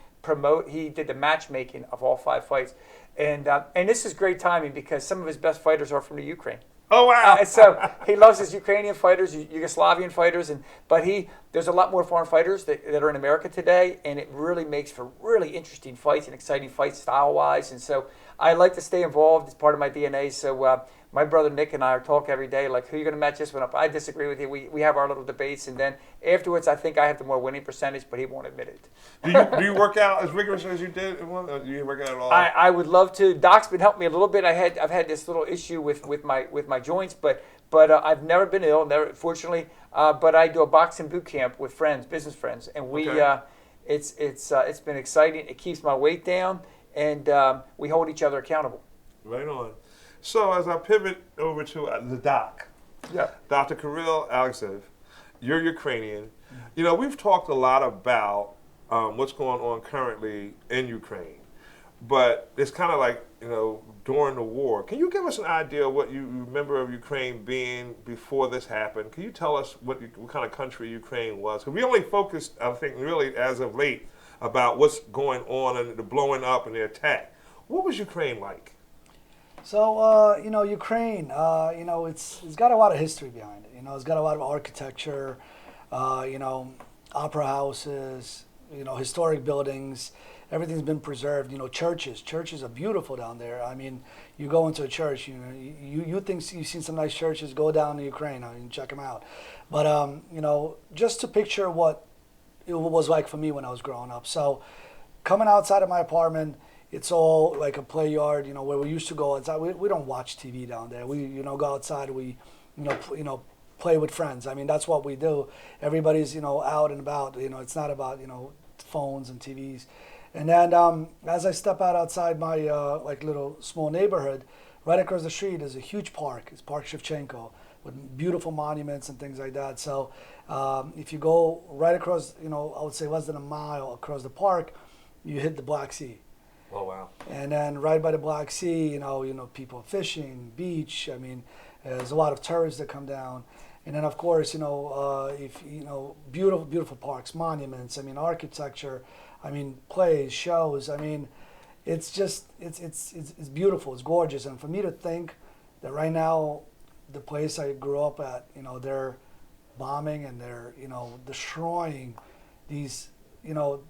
he did the matchmaking of all 5 fights. And this is great timing because some of his best fighters are from the Ukraine. Oh wow! So he loves his Ukrainian fighters, Yugoslavian fighters, but there's a lot more foreign fighters that are in America today, and it really makes for really interesting fights and exciting fights style-wise. And so I like to stay involved. It's part of my DNA. So my brother Nick and I talk every day, like, who are you going to match this one up? I disagree with you. We have our little debates, and then afterwards, I think I have the more winning percentage, but he won't admit it. Do you work out as rigorously as you did? Do you work out at all? I would love to. Doc's been helping me a little bit. I've had this little issue with my joints, but I've never been ill, fortunately. But I do a boxing boot camp with friends, business friends, and it's been exciting. It keeps my weight down, and we hold each other accountable. Right on. So as I pivot over to the doc, Dr. Kirill Alekseev, you're Ukrainian. You know, we've talked a lot about what's going on currently in Ukraine, but it's kind of like, you know, during the war. Can you give us an idea of what you remember of Ukraine being before this happened? Can you tell us what kind of country Ukraine was? Because we only focused, I think, really as of late about what's going on and the blowing up and the attack. What was Ukraine like? So, you know, Ukraine, you know, it's got a lot of history behind it. You know, it's got a lot of architecture, you know, opera houses, you know, historic buildings. Everything's been preserved. You know, churches are beautiful down there. I mean, you go into a church, you know, you think you've seen some nice churches, go down to Ukraine and check them out. But, you know, just to picture what it was like for me when I was growing up. So coming outside of my apartment, it's all like a play yard, you know, where we used to go outside. We don't watch TV down there. We, you know, go outside. We, you know, play with friends. I mean, that's what we do. Everybody's, you know, out and about. You know, it's not about, you know, phones and TVs. And then as I step outside my like little small neighborhood, right across the street is a huge park. It's Park Shevchenko with beautiful monuments and things like that. So if you go right across, you know, I would say less than a mile across the park, you hit the Black Sea. Oh wow! And then right by the Black Sea, you know, people fishing, beach. I mean, there's a lot of tourists that come down. And then of course, you know, if you know, beautiful parks, monuments. I mean, architecture. I mean, plays, shows. I mean, it's just it's beautiful. It's gorgeous. And for me to think that right now, the place I grew up at, you know, they're bombing and they're, you know, destroying these, you know.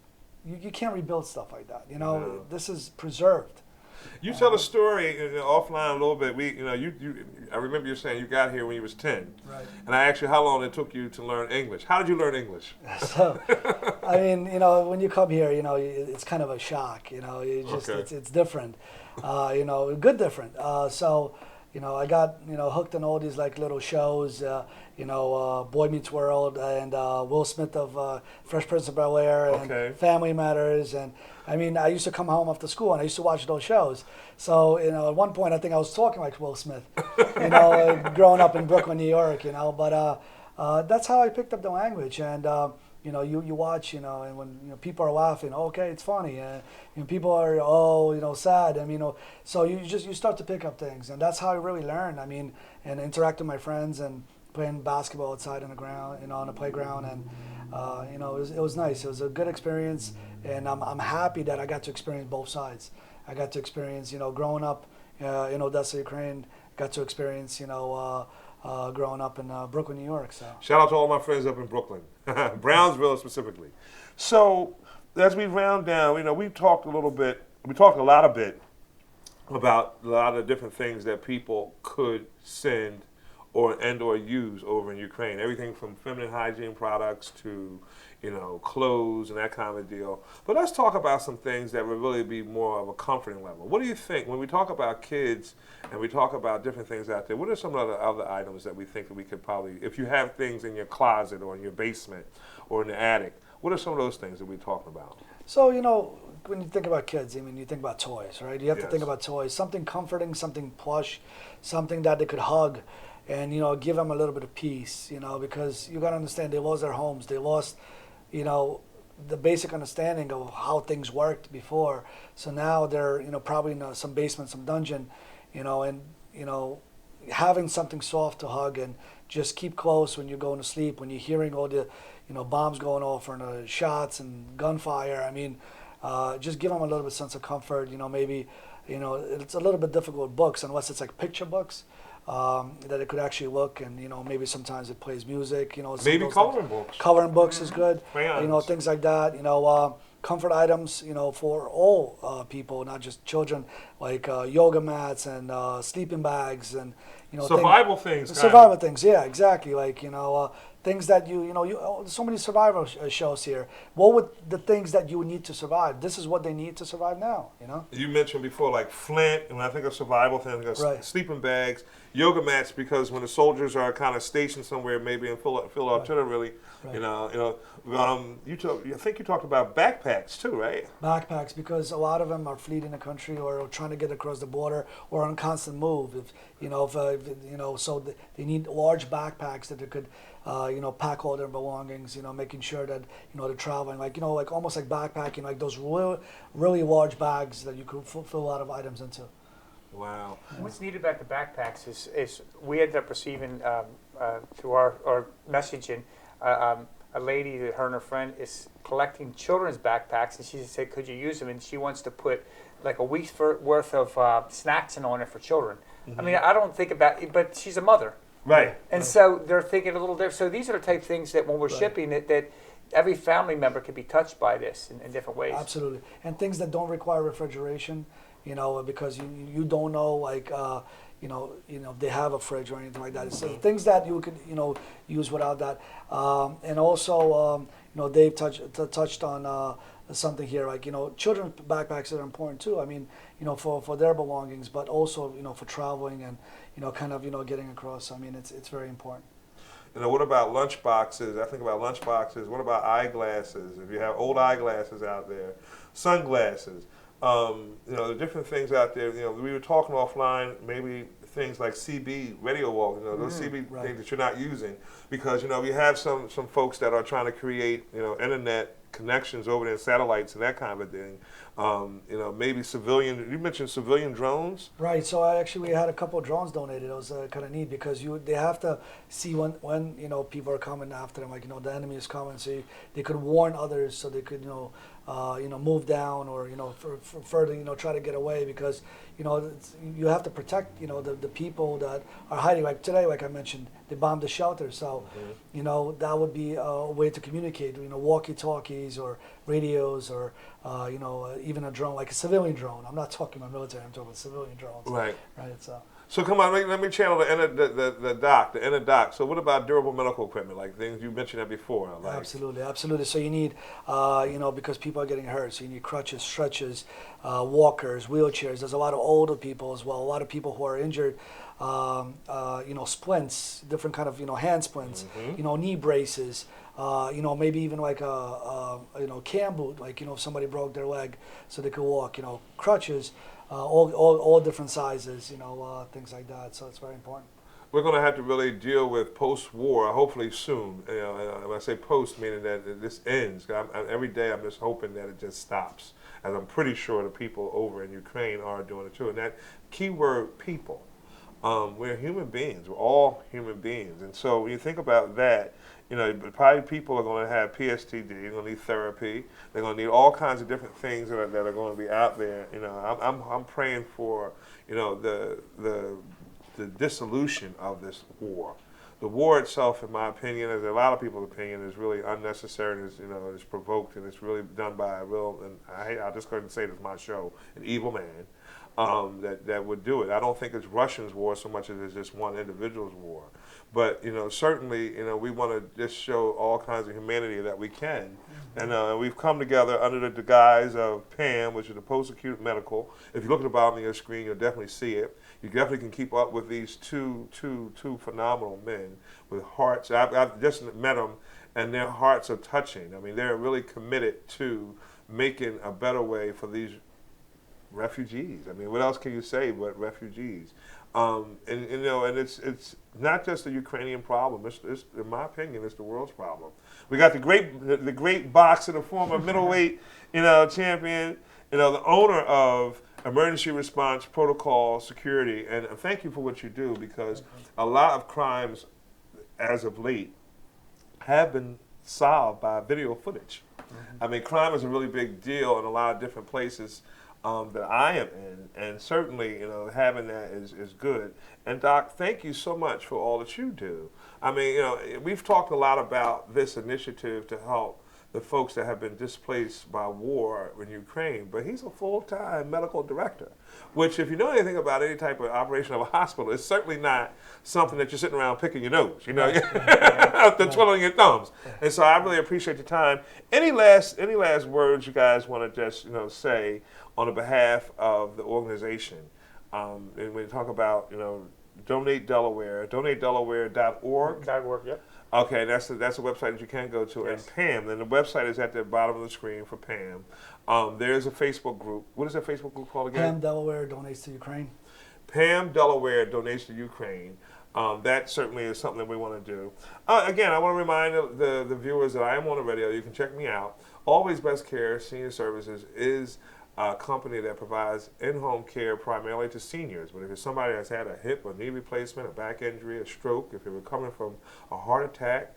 You can't rebuild stuff like that. You know, This is preserved. You tell a story offline a little bit. I remember you saying you got here when you was 10. Right. And I asked you how long it took you to learn English. How did you learn English? So, I mean, you know, when you come here, you know, it's kind of a shock. You know, it's different. You know, good different. So, you know, I got, you know, hooked on all these like little shows. You know, Boy Meets World and Will Smith of Fresh Prince of Bel-Air and Family Matters. And I mean, I used to come home after school and I used to watch those shows. So, you know, at one point I think I was talking like Will Smith, you know, growing up in Brooklyn, New York, you know. But that's how I picked up the language. And, you know, you watch, you know, and when, you know, people are laughing, okay, it's funny. You know, people are, you know, sad. I mean, you know, so you start to pick up things. And that's how I really learn. I mean, and interact with my friends and playing basketball outside on the ground, on the playground, and it was nice. It was a good experience, and I'm happy that I got to experience both sides. I got to experience, growing up in Odessa, Ukraine. Got to experience, growing up in Brooklyn, New York. So shout out to all my friends up in Brooklyn, Brownsville specifically. So as we round down, we talked a lot about a lot of different things that people could send or use over in Ukraine. Everything from feminine hygiene products to, clothes and that kind of deal. But let's talk about some things that would really be more of a comforting level. What do you think when we talk about kids and we talk about different things out there? What are some of the other items that we think that we could probably, if you have things in your closet or in your basement or in the attic, what are some of those things that we're talking about? So, when you think about kids, you think about toys, right? You have to think about toys, something comforting, something plush, something that they could hug and, give them a little bit of peace, because you got to understand they lost their homes. They lost, the basic understanding of how things worked before. So now they're, probably in some basement, some dungeon, and, having something soft to hug and just keep close when you're going to sleep, when you're hearing all the, bombs going off and shots and gunfire. Just give them a little bit sense of comfort. Maybe, it's a little bit difficult with books unless it's like picture books. That it could actually look, and maybe sometimes it plays music. Maybe coloring books. Coloring books is good. Crayons. Things like that. Comfort items. For all people, not just children, like yoga mats and sleeping bags and survival things. Survival things. Yeah, exactly. Like things that so many survival shows here. What would the things that you would need to survive? This is what they need to survive now. You mentioned before, like flint, and when I think of survival things, I think of sleeping bags, yoga mats, because when the soldiers are kind of stationed somewhere, maybe in full artillery, I think you talked about backpacks too, right? Backpacks, because a lot of them are fleeing the country or trying to get across the border or on constant move. So they need large backpacks that they could, pack all their belongings. Making sure that they're traveling like almost like backpacking, like those really large bags that you could fill a lot of items into. Wow. What's neat about the backpacks is we ended up receiving through our messaging a lady that her and her friend is collecting children's backpacks, and she said, could you use them? And she wants to put like a week's worth of snacks in on it for children. Mm-hmm. I don't think about it, but she's a mother. Right. And so they're thinking a little different. So these are the type of things that when we're shipping it, that every family member could be touched by this in different ways. Absolutely. And things that don't require refrigeration, because you don't know, if they have a fridge or anything like that. So things that you could, use without that. And also, Dave touched on something here, like, children's backpacks are important too. For their belongings, but also, for traveling and, getting across. It's very important. What about lunch boxes? I think about lunch boxes. What about eyeglasses? If you have old eyeglasses out there, sunglasses, the different things out there. We were talking offline, maybe things like CB radio walls, those CB things that you're not using, because we have some folks that are trying to create internet connections over there, satellites and that kind of thing. Maybe civilian. You mentioned civilian drones. Right. So we had a couple of drones donated. It was kind of neat because they have to see when people are coming after them, like the enemy is coming, so they could warn others, so they could move down or further try to get away, because you have to protect the people that are hiding. Like today, like I mentioned, they bombed the shelter, so that would be a way to communicate. Walkie-talkies or radios or even a drone, like a civilian drone. I'm not talking about military. I'm talking about civilian drones. Right. Right. So come on, let me channel the inner doc. So what about durable medical equipment, like things you mentioned that before? Like Absolutely. So you need, because people are getting hurt, so you need crutches, stretchers, walkers, wheelchairs. There's a lot of older people as well. A lot of people who are injured. Splints, different kind of hand splints. Knee braces. Maybe even like a cam boot, like if somebody broke their leg, so they could walk. Crutches. All different sizes, things like that. So it's very important. We're going to have to really deal with post-war, hopefully soon. When I say post, meaning that this ends. Every day I'm just hoping that it just stops. And I'm pretty sure the people over in Ukraine are doing it too. And that keyword, people. We're human beings. We're all human beings. And so when you think about that, you know, probably people are going to have PSTD. They're going to need therapy. They're going to need all kinds of different things that are going to be out there. You know, I'm praying for, you know, the dissolution of this war. The war itself, in my opinion, as a lot of people's opinion, is really unnecessary. And is, you know, it's provoked, and it's really done by a real, and I'll just go ahead and say this, my show, an evil man. That would do it. I don't think it's Russians' war so much as it's just one individual's war. But, you know, certainly, you know, we want to just show all kinds of humanity that we can. And we've come together under the guise of PAM, which is the Post-Acute Medical. If you look at the bottom of your screen, you'll definitely see it. You definitely can keep up with these two phenomenal men with hearts. I've just met them, and their hearts are touching. I mean, they're really committed to making a better way for these refugees. I mean, what else can you say but refugees? And you know, and it's not just a Ukrainian problem. It's in my opinion, it's the world's problem. We got the great boxer, the former middleweight, you know, champion, you know, the owner of Emergency Response Protocol Security, and thank you for what you do, because a lot of crimes, as of late, have been solved by video footage. I mean, crime is a really big deal in a lot of different places that I am in, and certainly, you know, having that is good. And Doc, thank you so much for all that you do. I mean, you know, we've talked a lot about this initiative to help the folks that have been displaced by war in Ukraine, but he's a full-time medical director, which, if you know anything about any type of operation of a hospital, it's certainly not something that you're sitting around picking your nose, you know, twiddling your thumbs. And so I really appreciate your time. Any last words you guys want to just, you know, say on the behalf of the organization? And when you talk about, you know, Donate Delaware, donatedelaware.org. .org, yep. Okay, that's the website that you can go to. Yes. And Pam, then the website is at the bottom of the screen for Pam. There's a Facebook group. What is that Facebook group called again? Pam Delaware Donates to Ukraine. Pam Delaware Donates to Ukraine. That certainly is something that we want to do. Again, I want to remind the viewers that I am on the radio. You can check me out. Always Best Care Senior Services is a company that provides in-home care primarily to seniors. But if it's somebody that's had a hip or knee replacement, a back injury, a stroke, if you're recovering from a heart attack,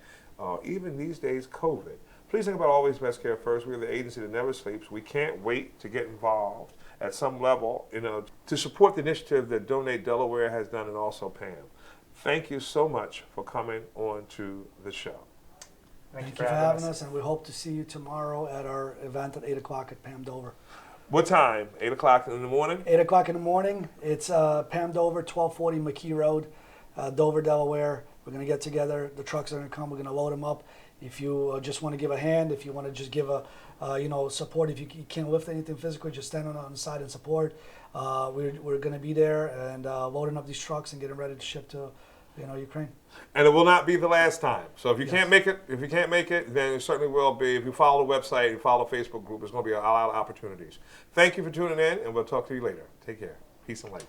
even these days COVID, please think about Always Best Care first. We're the agency that never sleeps. We can't wait to get involved at some level, you know, to support the initiative that Donate Delaware has done, and also Pam. Thank you so much for coming on to the show. Thank you for having us, and we hope to see you tomorrow at our event at 8 o'clock at Pam Dover. What time? 8 o'clock in the morning? 8 o'clock in the morning. It's Pam Dover, 1240 McKee Road, Dover, Delaware. We're going to get together. The trucks are going to come. We're going to load them up. If you just want to give a hand, if you want to just give a, you know, support, if you can't lift anything physically, just stand on the side and support. We're going to be there and loading up these trucks and getting ready to ship to, you know, Ukraine. And it will not be the last time. So if you can't make it, then it certainly will be. If you follow the website, you follow the Facebook group, there's going to be a lot of opportunities. Thank you for tuning in, and we'll talk to you later. Take care. Peace and light.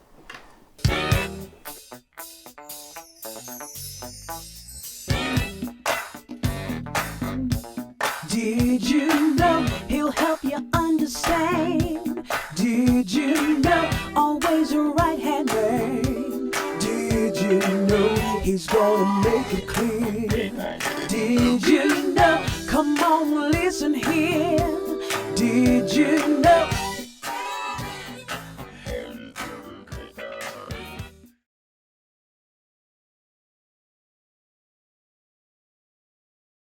Did you know he'll help you understand? Did you know always a right-hand man? Did you know he's gonna make it clear? Did you know? Come on, listen here. Did you know